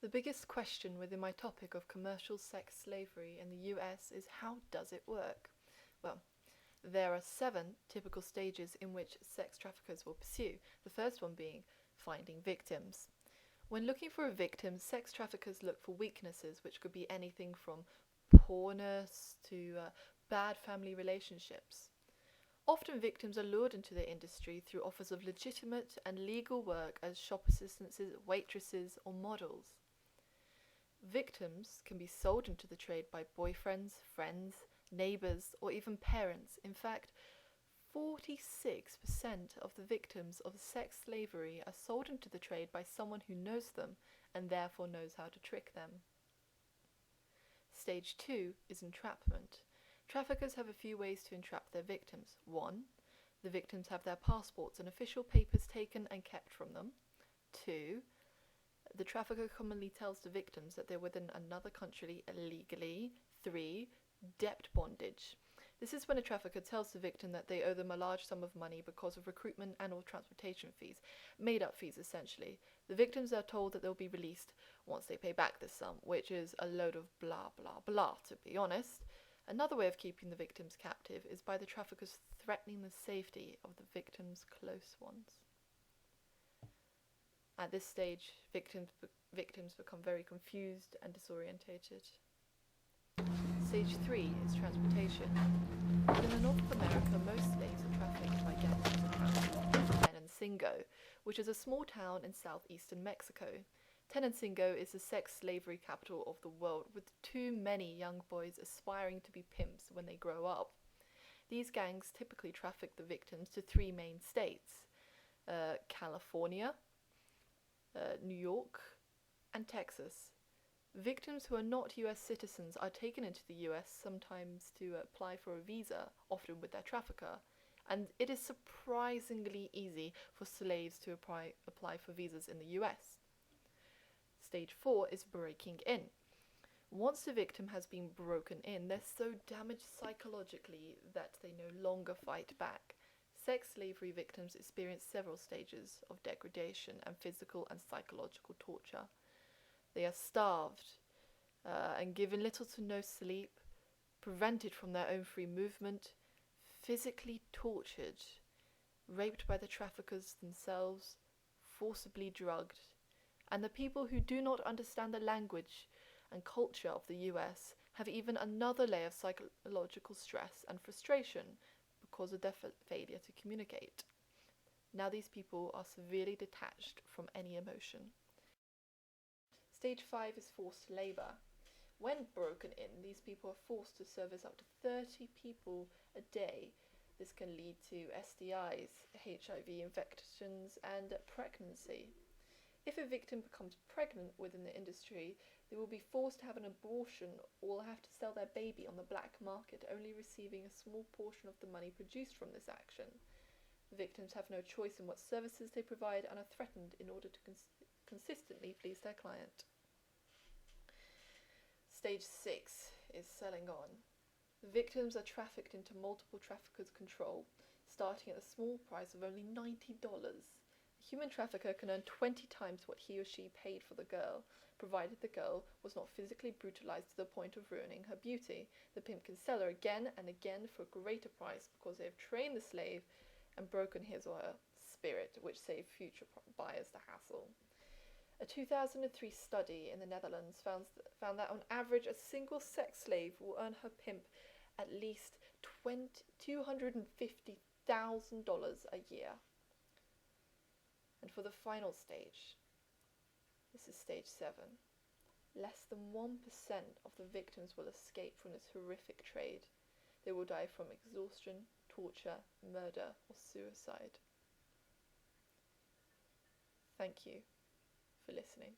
The biggest question within my topic of commercial sex slavery in the US is, how does it work? Well, there are 7 typical stages in which sex traffickers will pursue, the first one being finding victims. When looking for a victim, sex traffickers look for weaknesses, which could be anything from poorness to bad family relationships. Often victims are lured into the industry through offers of legitimate and legal work as shop assistants, waitresses, or models. Victims can be sold into the trade by boyfriends, friends, neighbors, or even parents. In fact, 46% of the victims of sex slavery are sold into the trade by someone who knows them and therefore knows how to trick them. Stage 2 is entrapment. Traffickers have a few ways to entrap their victims. 1. The victims have their passports and official papers taken and kept from them. 2. The trafficker commonly tells the victims that they're within another country illegally. 3. Debt bondage. This is when a trafficker tells the victim that they owe them a large sum of money because of recruitment and or transportation fees, made-up fees essentially. The victims are told that they'll be released once they pay back this sum, which is a load of blah blah blah, to be honest. Another way of keeping the victims captive is by the traffickers threatening the safety of the victims' close ones. At this stage, victims become very confused and disorientated. Stage 3 is transportation. In North America, most slaves are trafficked by gangs in Tenancingo, which is a small town in southeastern Mexico. Tenancingo is the sex slavery capital of the world, with too many young boys aspiring to be pimps when they grow up. These gangs typically traffic the victims to 3 main states: California, New York, and Texas. Victims who are not US citizens are taken into the US sometimes to apply for a visa, often with their trafficker, and it is surprisingly easy for slaves to apply for visas in the US. Stage 4 is breaking in. Once the victim has been broken in, they're so damaged psychologically that they no longer fight back. Sex slavery victims experience several stages of degradation and physical and psychological torture. They are starved and given little to no sleep, prevented from their own free movement, physically tortured, raped by the traffickers themselves, forcibly drugged, and the people who do not understand the language and culture of the US have even another layer of psychological stress and frustration because of their failure to communicate. Now these people are severely detached from any emotion. Stage 5 is forced labour. When broken in, these people are forced to service up to 30 people a day. This can lead to STIs, HIV infections, and pregnancy. If a victim becomes pregnant within the industry, they will be forced to have an abortion or will have to sell their baby on the black market, only receiving a small portion of the money produced from this action. The victims have no choice in what services they provide and are threatened in order to consistently please their client. Stage 6 is selling on. The victims are trafficked into multiple traffickers' control, starting at a small price of only $90. A human trafficker can earn 20 times what he or she paid for the girl, provided the girl was not physically brutalized to the point of ruining her beauty. The pimp can sell her again and again for a greater price because they have trained the slave and broken his or her spirit, which saved future buyers the hassle. A 2003 study in the Netherlands found that on average a single sex slave will earn her pimp at least $250,000 a year. And for the final stage, this is stage 7. Less than 1% of the victims will escape from this horrific trade. They will die from exhaustion, torture, murder, or suicide. Thank you for listening.